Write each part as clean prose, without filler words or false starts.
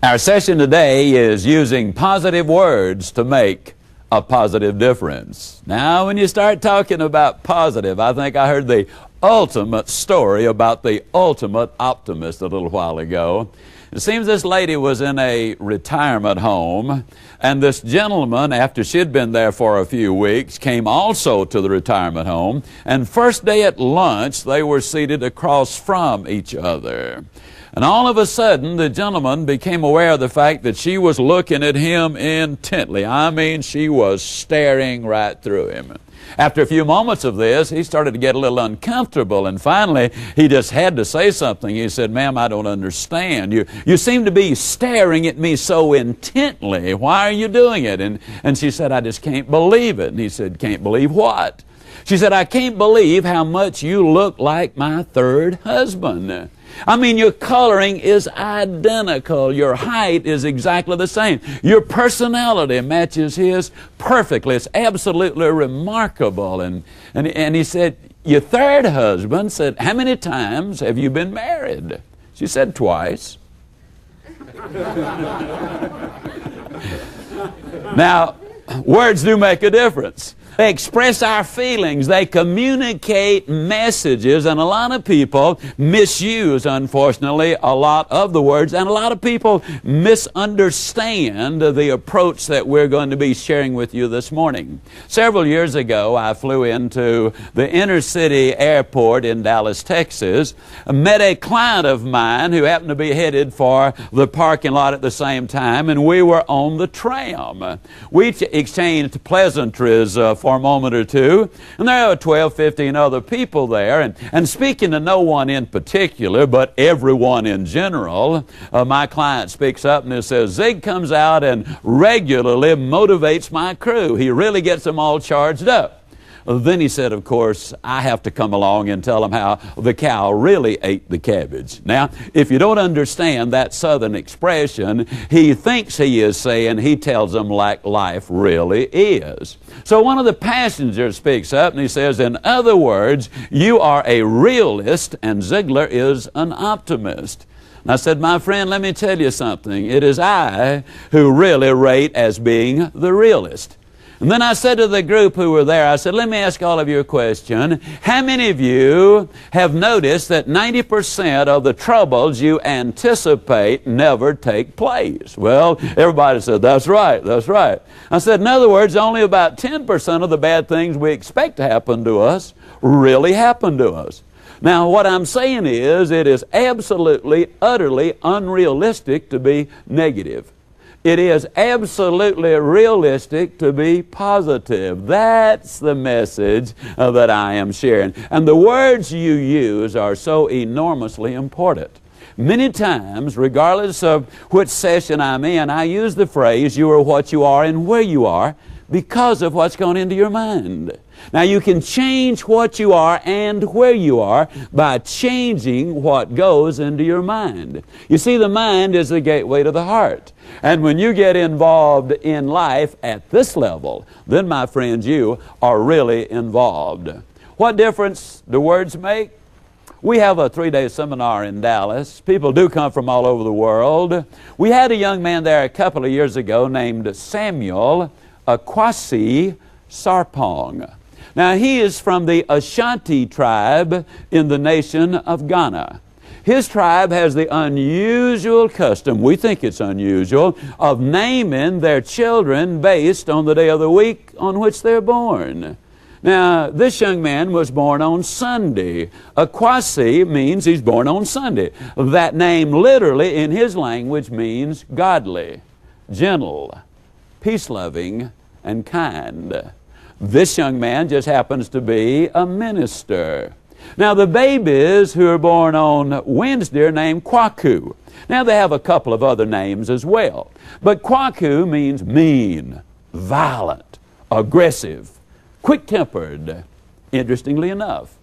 Our session today is using positive words to make a positive difference. Now, when you start talking about positive, I think I heard the ultimate story about the ultimate optimist a little while ago. It seems this lady was in a retirement home, and this gentleman, after she'd been there for a few weeks, came also to the retirement home, and first day at lunch, they were seated across from each other. And all of a sudden, the gentleman became aware of the fact that she was looking at him intently. I mean, she was staring right through him. After a few moments of this, he started to get a little uncomfortable, and finally, he just had to say something. He said, "Ma'am, I don't understand. You seem to be staring at me so intently. Why are you doing it?" And she said, "I just can't believe it." And he said, "Can't believe what?" She said, "I can't believe how much you look like my third husband. I mean, your coloring is identical. Your height is exactly the same. Your personality matches his perfectly. It's absolutely remarkable." And he said, "Your third husband," said, "How many times have you been married?" She said, "Twice." Now, words do make a difference. They express our feelings. They communicate messages, and a lot of people misuse, unfortunately, a lot of the words, and a lot of people misunderstand the approach that we're going to be sharing with you this morning. Several years ago, I flew into the inner city airport in Dallas, Texas, met a client of mine who happened to be headed for the parking lot at the same time, and we were on the tram. We exchanged pleasantries for a moment or two, and there were 12, 15 other people there, and speaking to no one in particular, but everyone in general, my client speaks up and he says, "Zig comes out and regularly motivates my crew. He really gets them all charged up." Then he said, "Of course, I have to come along and tell them how the cow really ate the cabbage." Now, if you don't understand that Southern expression, he thinks he is saying he tells them like life really is. So one of the passengers speaks up and he says, "In other words, you are a realist and Ziegler is an optimist." And I said, "My friend, let me tell you something. It is I who really rate as being the realist." And then I said to the group who were there, I said, "Let me ask all of you a question. How many of you have noticed that 90% of the troubles you anticipate never take place?" Well, everybody said, "That's right, that's right." I said, "In other words, only about 10% of the bad things we expect to happen to us really happen to us." Now, what I'm saying is, it is absolutely, utterly unrealistic to be negative. It is absolutely realistic to be positive. That's the message that I am sharing. And the words you use are so enormously important. Many times, regardless of which session I'm in, I use the phrase, "You are what you are and where you are," because of what's gone into your mind. Now, you can change what you are and where you are by changing what goes into your mind. You see, the mind is the gateway to the heart. And when you get involved in life at this level, then, my friends, you are really involved. What difference do words make? We have a 3-day seminar in Dallas. People do come from all over the world. We had a young man there a couple of years ago named Samuel Akwasi Sarpong. Now, he is from the Ashanti tribe in the nation of Ghana. His tribe has the unusual custom, we think it's unusual, of naming their children based on the day of the week on which they're born. Now, this young man was born on Sunday. Akwasi means he's born on Sunday. That name literally in his language means godly, gentle, peace-loving, and kind. This young man just happens to be a minister. Now, the babies who are born on Wednesday are named Kwaku. Now, they have a couple of other names as well. But Kwaku means mean, violent, aggressive, quick-tempered. Interestingly enough,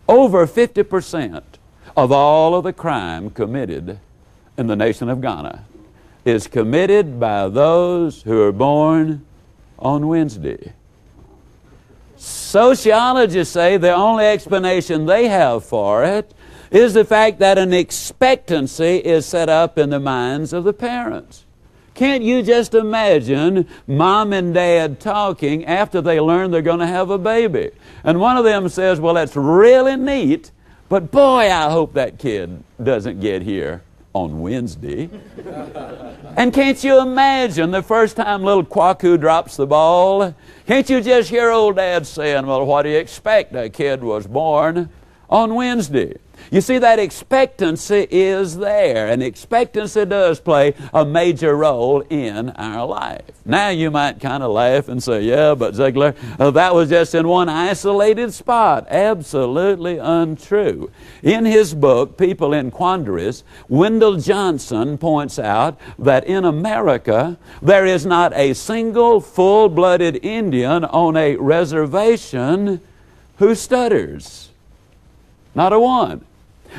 over 50% of all of the crime committed in the nation of Ghana is committed by those who are born on Wednesday. Sociologists say the only explanation they have for it is the fact that an expectancy is set up in the minds of the parents. Can't you just imagine mom and dad talking after they learn they're going to have a baby? And one of them says, well, that's really neat, but boy, I hope that kid doesn't get here on Wednesday. And can't you imagine the first time little Kwaku drops the ball? Can't you just hear old dad saying, well, what do you expect? That kid was born on Wednesday. You see, that expectancy is there, and expectancy does play a major role in our life. Now you might kind of laugh and say, yeah, but Ziegler, that was just in one isolated spot. Absolutely untrue. In his book, People in Quandaries, Wendell Johnson points out that in America, there is not a single full-blooded Indian on a reservation who stutters. Not a one.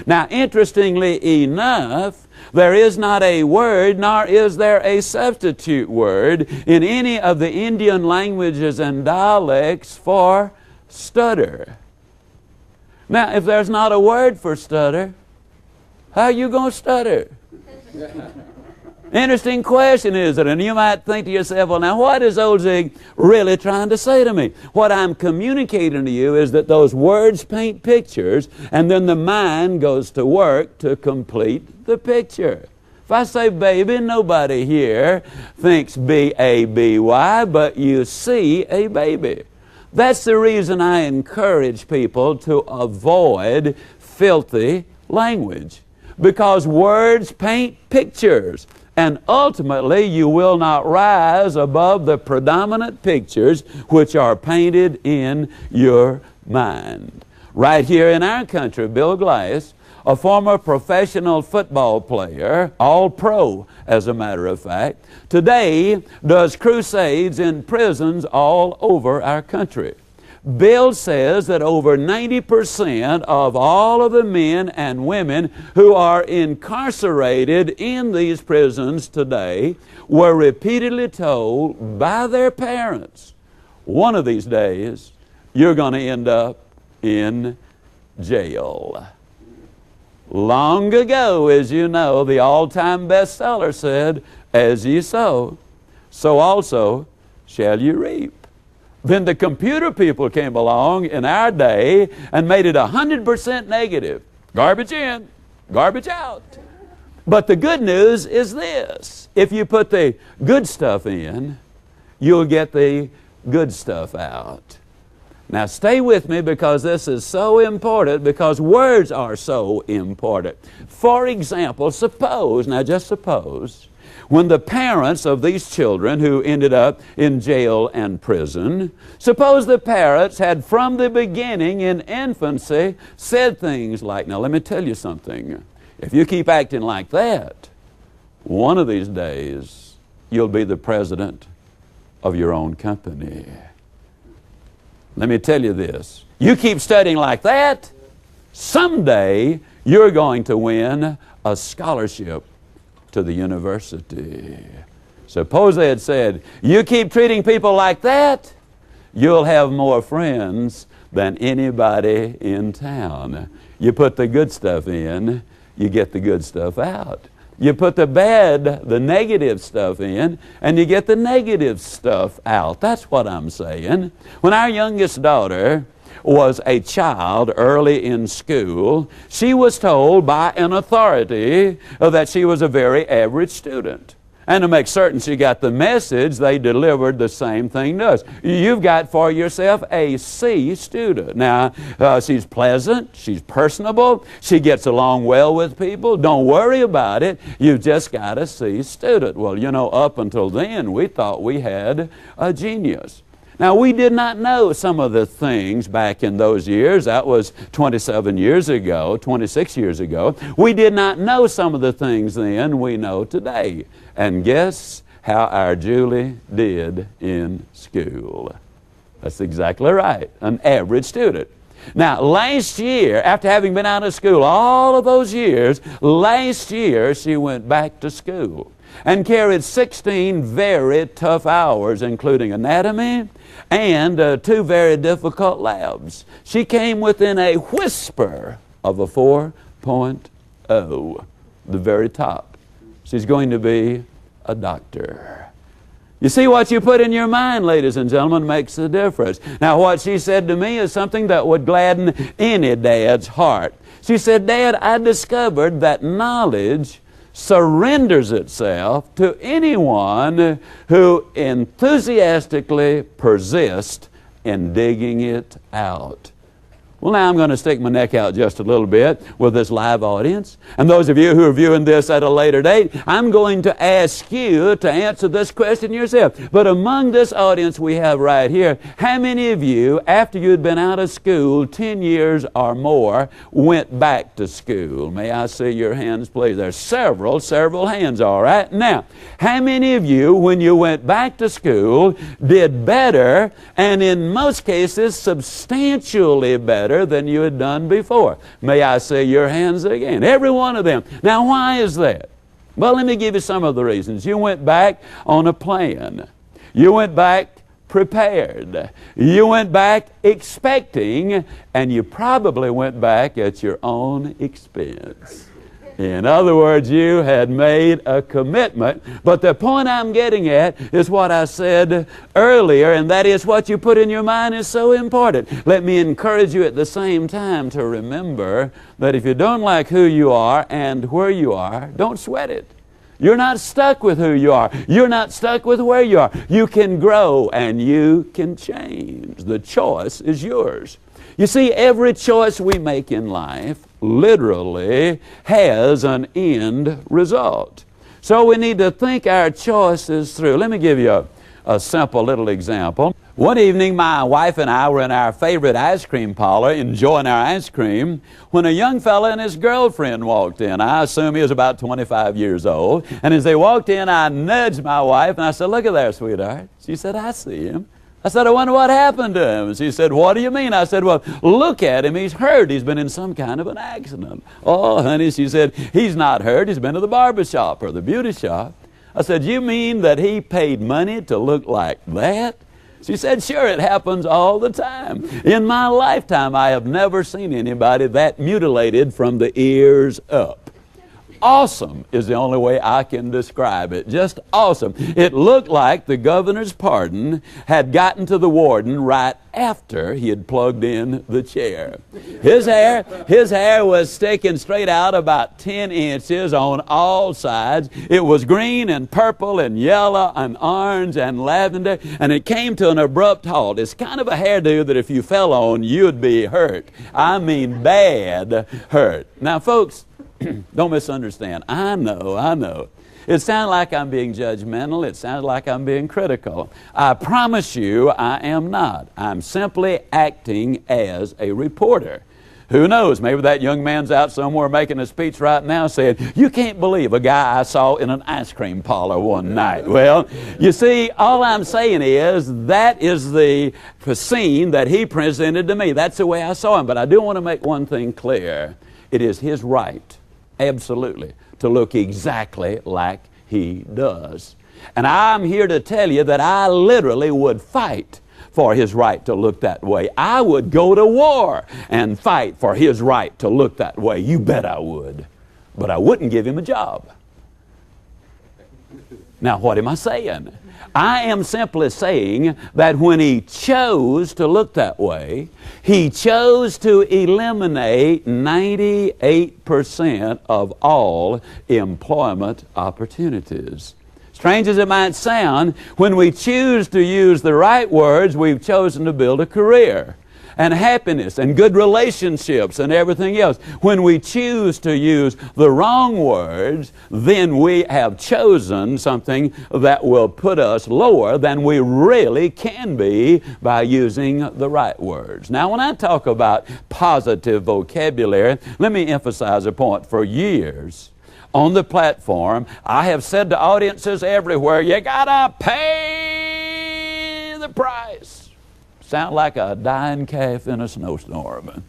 Now, interestingly enough, there is not a word, nor is there a substitute word in any of the Indian languages and dialects for stutter. Now, if there's not a word for stutter, how are you going to stutter? Interesting question, isn't it? And you might think to yourself, well, now what is old Zig really trying to say to me? What I'm communicating to you is that those words paint pictures, and then the mind goes to work to complete the picture. If I say baby, nobody here thinks B-A-B-Y, but you see a baby. That's the reason I encourage people to avoid filthy language, because words paint pictures. And ultimately, you will not rise above the predominant pictures which are painted in your mind. Right here in our country, Bill Glass, a former professional football player, all-pro as a matter of fact, today does crusades in prisons all over our country. Bill says that over 90% of all of the men and women who are incarcerated in these prisons today were repeatedly told by their parents, one of these days, you're going to end up in jail. Long ago, as you know, the all-time bestseller said, as ye sow, so also shall you reap. Then the computer people came along in our day and made it 100% negative. Garbage in, garbage out. But the good news is this. If you put the good stuff in, you'll get the good stuff out. Now stay with me, because this is so important, because words are so important. For example, suppose, now just suppose, when the parents of these children who ended up in jail and prison, suppose the parents had from the beginning in infancy said things like, now let me tell you something, if you keep acting like that, one of these days you'll be the president of your own company. Let me tell you this, you keep studying like that, someday you're going to win a scholarship to the university. Suppose they had said, you keep treating people like that, you'll have more friends than anybody in town. You put the good stuff in, you get the good stuff out. You put the bad, the negative stuff in, and you get the negative stuff out. That's what I'm saying. When our youngest daughter was a child early in school, she was told by an authority that she was a very average student. And to make certain she got the message, they delivered the same thing to us. You've got for yourself a C student. Now, she's pleasant, she's personable, she gets along well with people. Don't worry about it. You've just got a C student. Well, you know, up until then, we thought we had a genius. Now, we did not know some of the things back in those years. That was 27 years ago, 26 years ago. We did not know some of the things then we know today. And guess how our Julie did in school? That's exactly right, an average student. Now, last year, after having been out of school all of those years, last year she went back to school and carried 16 very tough hours, including anatomy and 2 very difficult labs. She came within a whisper of a 4.0, the very top. She's going to be a doctor. You see, what you put in your mind, ladies and gentlemen, makes a difference. Now, what she said to me is something that would gladden any dad's heart. She said, "Dad, I discovered that knowledge surrenders itself to anyone who enthusiastically persists in digging it out." Well, now I'm going to stick my neck out just a little bit with this live audience. And those of you who are viewing this at a later date, I'm going to ask you to answer this question yourself. But among this audience we have right here, how many of you, after you'd been out of school 10 years or more, went back to school? May I see your hands, please? There's several hands, all right? Now, how many of you, when you went back to school, did better, and in most cases substantially better than you had done before? May I see your hands again? Every one of them. Now, why is that? Well, let me give you some of the reasons. You went back on a plan. You went back prepared. You went back expecting, and you probably went back at your own expense. In other words, you had made a commitment. But the point I'm getting at is what I said earlier, and that is what you put in your mind is so important. Let me encourage you at the same time to remember that if you don't like who you are and where you are, don't sweat it. You're not stuck with who you are. You're not stuck with where you are. You can grow and you can change. The choice is yours. You see, every choice we make in life literally has an end result. So we need to think our choices through. Let me give you a simple little example. One evening, my wife and I were in our favorite ice cream parlor enjoying our ice cream when a young fella and his girlfriend walked in. I assume he was about 25 years old. And as they walked in, I nudged my wife and I said, "Look at there, sweetheart." She said, "I see him." I said, "I wonder what happened to him." She said, "What do you mean?" I said, "Well, look at him. He's hurt. He's been in some kind of an accident." "Oh, honey," she said, "he's not hurt. He's been to the barber shop or the beauty shop." I said, "You mean that he paid money to look like that?" She said, "Sure, it happens all the time. In my lifetime, I have never seen anybody that mutilated from the ears up." Awesome is the only way I can describe it. Just awesome. It looked like the governor's pardon had gotten to the warden right after he had plugged in the chair. His hair was sticking straight out about 10 inches on all sides. It was green and purple and yellow and orange and lavender, and it came to an abrupt halt. It's kind of a hairdo that if you fell on, you'd be hurt. I mean bad hurt. Now, folks, don't misunderstand. I know. It sounds like I'm being judgmental. It sounds like I'm being critical. I promise you I am not. I'm simply acting as a reporter. Who knows? Maybe that young man's out somewhere making a speech right now saying, "You can't believe a guy I saw in an ice cream parlor one night." Well, you see, all I'm saying is that is the scene that he presented to me. That's the way I saw him. But I do want to make one thing clear. It is his right, absolutely, to look exactly like he does. And I'm here to tell you that I literally would fight for his right to look that way. I would go to war and fight for his right to look that way. You bet I would. But I wouldn't give him a job. Now, what am I saying? I am simply saying that when he chose to look that way, he chose to eliminate 98% of all employment opportunities. Strange as it might sound, when we choose to use the right words, we've chosen to build a career. and happiness and good relationships and everything else. When we choose to use the wrong words, then we have chosen something that will put us lower than we really can be by using the right words. Now, when I talk about positive vocabulary, let me emphasize a point. For years on the platform, I have said to audiences everywhere, you gotta pay the price. Sound like a dying calf in a snowstorm.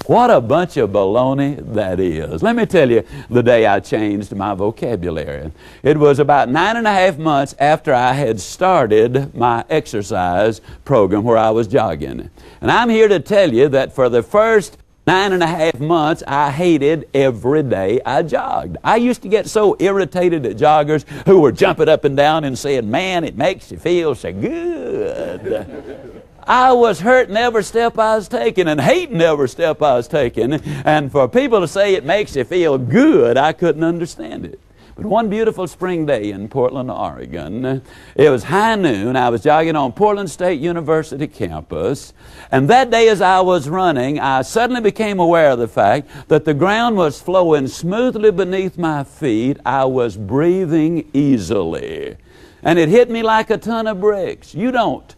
What a bunch of baloney that is. Let me tell you the day I changed my vocabulary. It was about 9.5 months after I had started my exercise program where I was jogging. And I'm here to tell you that for the first 9.5 months, I hated every day I jogged. I used to get so irritated at joggers who were jumping up and down and saying, man, it makes you feel so good. I was hurting every step I was taking and hating every step I was taking. And for people to say it makes you feel good, I couldn't understand it. But one beautiful spring day in Portland, Oregon, it was high noon. I was jogging on Portland State University campus. And that day as I was running, I suddenly became aware of the fact that the ground was flowing smoothly beneath my feet. I was breathing easily. And it hit me like a ton of bricks. You don't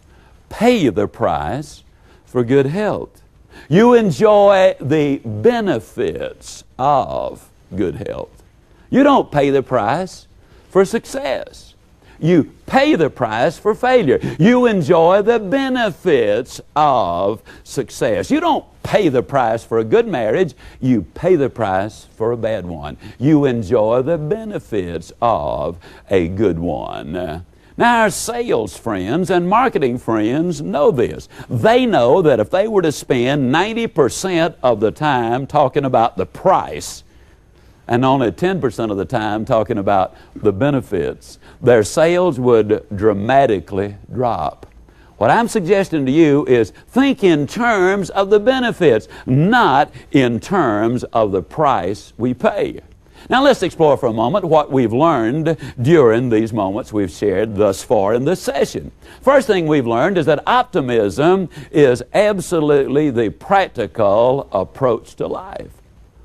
pay the price for good health. You enjoy the benefits of good health. You don't pay the price for success. You pay the price for failure. You enjoy the benefits of success. You don't pay the price for a good marriage. You pay the price for a bad one. You enjoy the benefits of a good one. Now, our sales friends and marketing friends know this. They know that if they were to spend 90% of the time talking about the price and only 10% of the time talking about the benefits, their sales would dramatically drop. What I'm suggesting to you is think in terms of the benefits, not in terms of the price we pay. Now let's explore for a moment what we've learned during these moments we've shared thus far in this session. First thing we've learned is that optimism is absolutely the practical approach to life.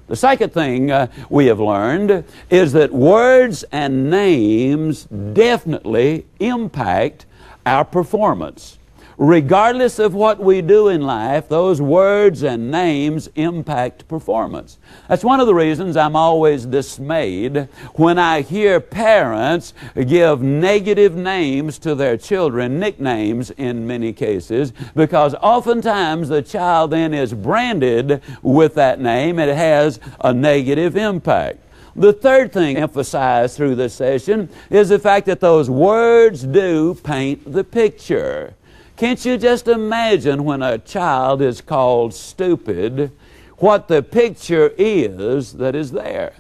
The second thing we have learned is that words and names definitely impact our performance. Regardless of what we do in life, those words and names impact performance. That's one of the reasons I'm always dismayed when I hear parents give negative names to their children, nicknames in many cases, because oftentimes the child then is branded with that name and it has a negative impact. The third thing emphasized through this session is the fact that those words do paint the picture. Can't you just imagine when a child is called stupid, what the picture is that is there?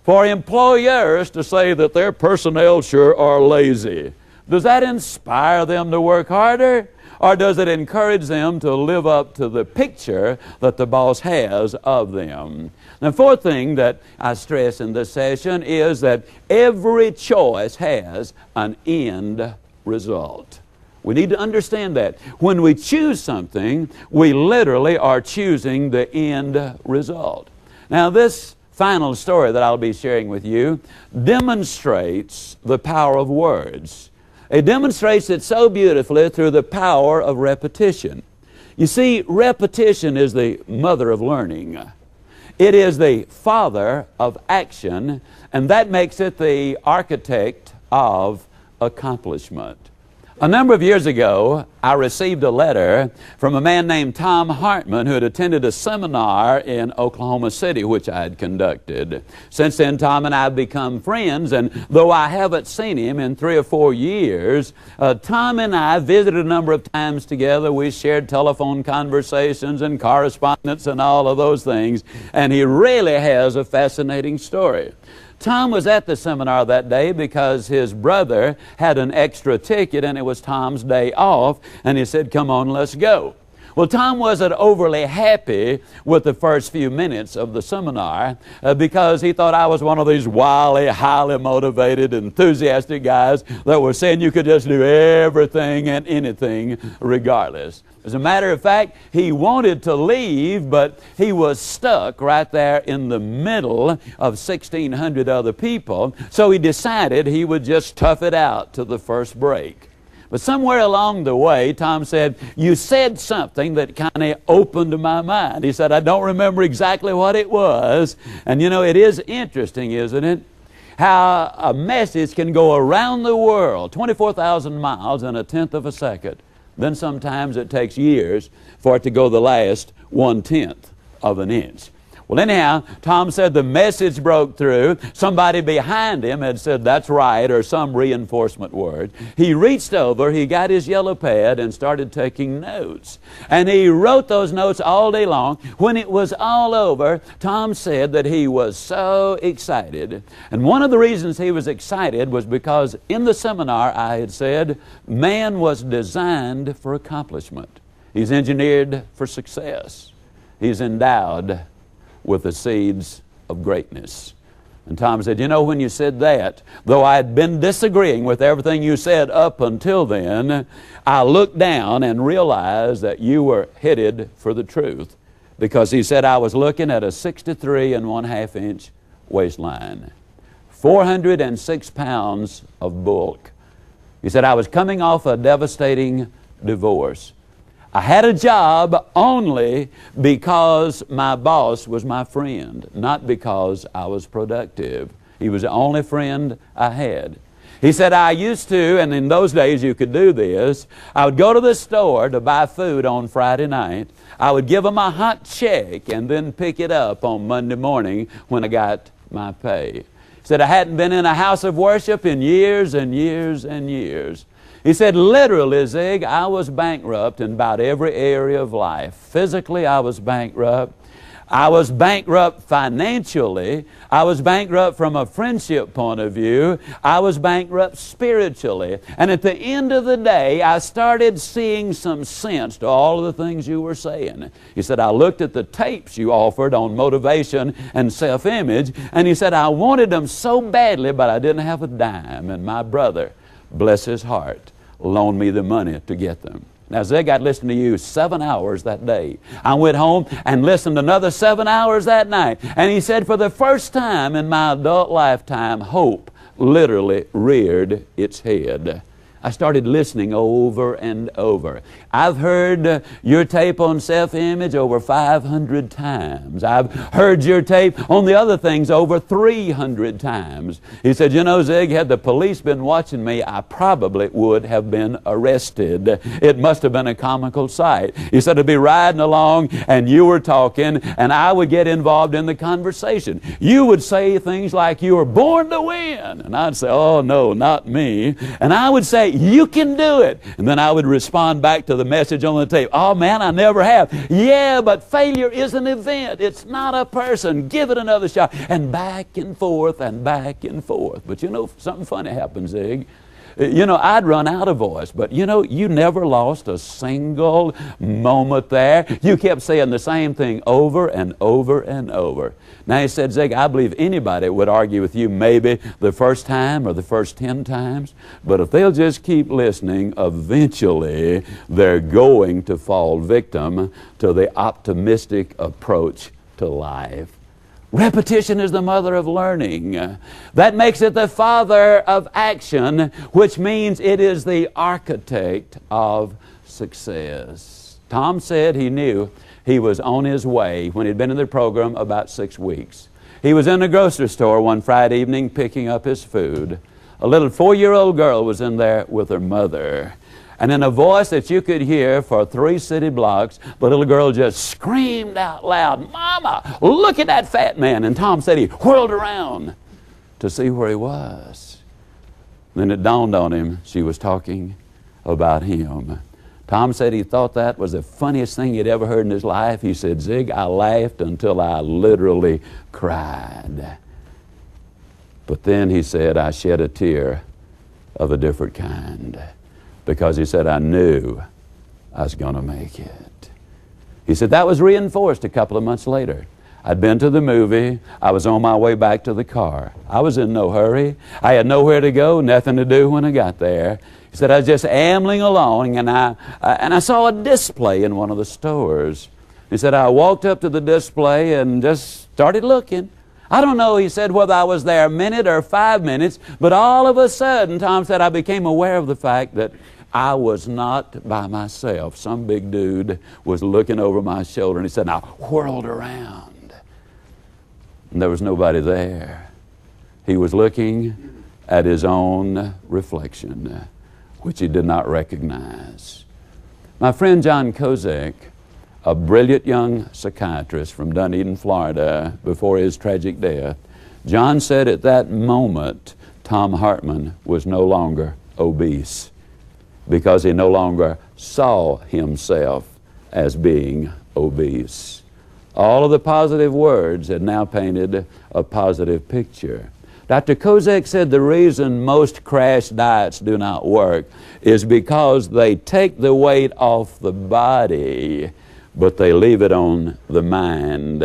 For employers to say that their personnel sure are lazy, does that inspire them to work harder? Or does it encourage them to live up to the picture that the boss has of them? The fourth thing that I stress in this session is that every choice has an end result. We need to understand that. When we choose something, we literally are choosing the end result. Now, this final story that I'll be sharing with you demonstrates the power of words. It demonstrates it so beautifully through the power of repetition. You see, repetition is the mother of learning. It is the father of action, and that makes it the architect of accomplishment. A number of years ago, I received a letter from a man named Tom Hartman who had attended a seminar in Oklahoma City, which I had conducted. Since then, Tom and I have become friends, and though I haven't seen him in 3 or 4 years, Tom and I visited a number of times together. We shared telephone conversations and correspondence and all of those things, and he really has a fascinating story. Tom was at the seminar that day because his brother had an extra ticket and it was Tom's day off, and he said, come on, let's go. Well, Tom wasn't overly happy with the first few minutes of the seminar because he thought I was one of these wily, highly motivated, enthusiastic guys that were saying you could just do everything and anything regardless. As a matter of fact, he wanted to leave, but he was stuck right there in the middle of 1,600 other people, so he decided he would just tough it out to the first break. But somewhere along the way, Tom said, you said something that kind of opened my mind. He said, I don't remember exactly what it was. And you know, it is interesting, isn't it? How a message can go around the world, 24,000 miles in a tenth of a second. Then sometimes it takes years for it to go the last 1/10 of an inch. Well, anyhow, Tom said the message broke through. Somebody behind him had said, that's right, or some reinforcement word. He reached over, he got his yellow pad and started taking notes. And he wrote those notes all day long. When it was all over, Tom said that he was so excited. And one of the reasons he was excited was because in the seminar I had said, man was designed for accomplishment. He's engineered for success. He's endowed with the seeds of greatness. And Tom said, you know, when you said that, though I had been disagreeing with everything you said up until then, I looked down and realized that you were headed for the truth. Because he said I was looking at a 63 1/2 inch waistline, 406 pounds of bulk. He said I was coming off a devastating divorce. I had a job only because my boss was my friend, not because I was productive. He was the only friend I had. He said I used to, and in those days you could do this, I would go to the store to buy food on Friday night. I would give them a hot check and then pick it up on Monday morning when I got my pay. He said I hadn't been in a house of worship in years and years and years. He said, literally, Zig, I was bankrupt in about every area of life. Physically, I was bankrupt. I was bankrupt financially. I was bankrupt from a friendship point of view. I was bankrupt spiritually. And at the end of the day, I started seeing some sense to all of the things you were saying. He said, I looked at the tapes you offered on motivation and self-image, and he said, I wanted them so badly, but I didn't have a dime. And my brother, bless his heart, loaned me the money to get them. Now, Zig, I'd listened to you 7 hours that day. I went home and listened another 7 hours that night. And he said, for the first time in my adult lifetime, hope literally reared its head. I started listening over and over. I've heard your tape on self-image over 500 times. I've heard your tape on the other things over 300 times. He said, you know, Zig, had the police been watching me, I probably would have been arrested. It must have been a comical sight. He said, I'd be riding along and you were talking and I would get involved in the conversation. You would say things like, you were born to win. And I'd say, oh, no, not me. And I would say, you can do it. And then I would respond back to the message on the tape. Oh man, I never have. Yeah, but failure is an event. It's not a person. Give it another shot. And back and forth and back and forth. But you know, something funny happens, Zig. You know, I'd run out of voice, but you know, you never lost a single moment there. You kept saying the same thing over and over and over. Now he said, Zig, I believe anybody would argue with you maybe the first time or the first 10 times, but if they'll just keep listening, eventually they're going to fall victim to the optimistic approach to life. Repetition is the mother of learning. That makes it the father of action, which means it is the architect of success. Tom said he knew he was on his way when he'd been in the program about 6 weeks. He was in a grocery store one Friday evening picking up his food. A little 4-year-old girl was in there with her mother. And in a voice that you could hear for 3 city blocks, the little girl just screamed out loud, Mama, look at that fat man. And Tom said he whirled around to see where he was. Then it dawned on him she was talking about him. Tom said he thought that was the funniest thing he'd ever heard in his life. He said, Zig, I laughed until I literally cried. But then he said, I shed a tear of a different kind. Because he said, I knew I was going to make it. He said, that was reinforced a couple of months later. I'd been to the movie. I was on my way back to the car. I was in no hurry. I had nowhere to go, nothing to do when I got there. He said, I was just ambling along, and I saw a display in one of the stores. He said, I walked up to the display and just started looking. I don't know, he said, whether I was there a minute or 5 minutes, but all of a sudden, Tom said, I became aware of the fact that I was not by myself. Some big dude was looking over my shoulder, and he said, and I whirled around, and there was nobody there. He was looking at his own reflection, which he did not recognize. My friend John Kozak, a brilliant young psychiatrist from Dunedin, Florida, before his tragic death, John said at that moment Tom Hartman was no longer obese because he no longer saw himself as being obese. All of the positive words had now painted a positive picture. Dr. Kozak said the reason most crash diets do not work is because they take the weight off the body, but they leave it on the mind.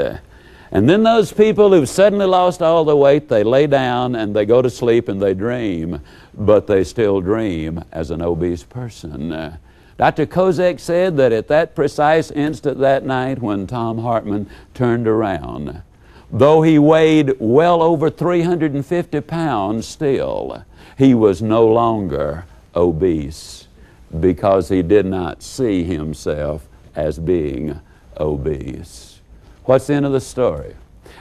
And then those people who've suddenly lost all the weight, they lay down and they go to sleep and they dream, but they still dream as an obese person. Dr. Kozak said that at that precise instant that night when Tom Hartman turned around, though he weighed well over 350 pounds still, he was no longer obese because he did not see himself as being obese. What's the end of the story?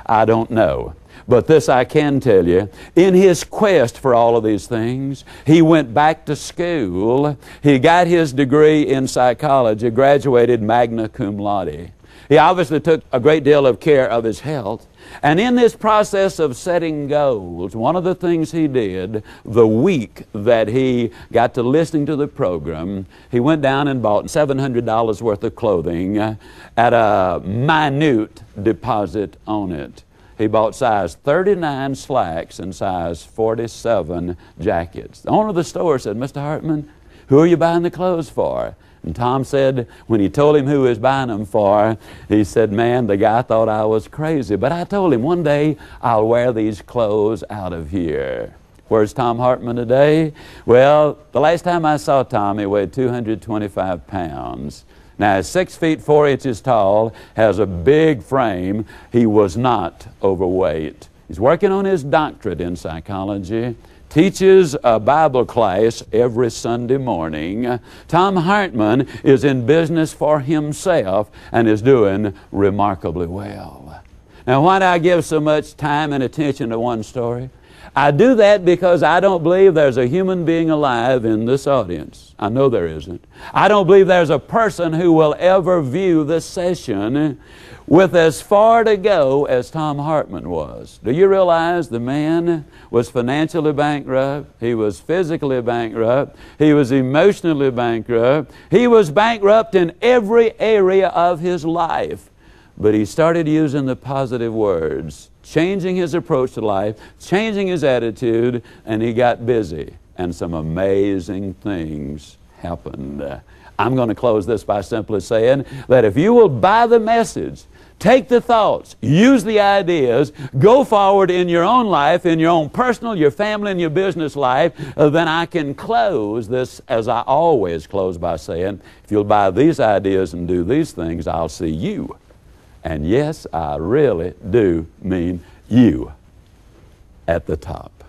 I don't know. But this I can tell you, in his quest for all of these things, he went back to school. He got his degree in psychology, graduated magna cum laude. He obviously took a great deal of care of his health. And in this process of setting goals, one of the things he did, the week that he got to listening to the program, he went down and bought $700 worth of clothing at a minute deposit on it. He bought size 39 slacks and size 47 jackets. The owner of the store said, Mr. Hartman, who are you buying the clothes for? And Tom said, when he told him who he was buying them for, he said, man, the guy thought I was crazy. But I told him, one day I'll wear these clothes out of here. Where's Tom Hartman today? Well, the last time I saw Tom, he weighed 225 pounds. Now, he's 6 feet 4 inches tall, has a big frame. He was not overweight. He's working on his doctorate in psychology. Teaches a Bible class every Sunday morning. Tom Hartman is in business for himself and is doing remarkably well. Now, why do I give so much time and attention to one story? I do that because I don't believe there's a human being alive in this audience. I know there isn't. I don't believe there's a person who will ever view this session with as far to go as Tom Hartman was. Do you realize the man was financially bankrupt? He was physically bankrupt. He was emotionally bankrupt. He was bankrupt in every area of his life. But he started using the positive words, changing his approach to life, changing his attitude, and he got busy. And some amazing things happened. I'm going to close this by simply saying that if you will buy the message, take the thoughts, use the ideas, go forward in your own life, in your own personal, your family, and your business life, then I can close this as I always close by saying, if you'll buy these ideas and do these things, I'll see you. And yes, I really do mean you at the top.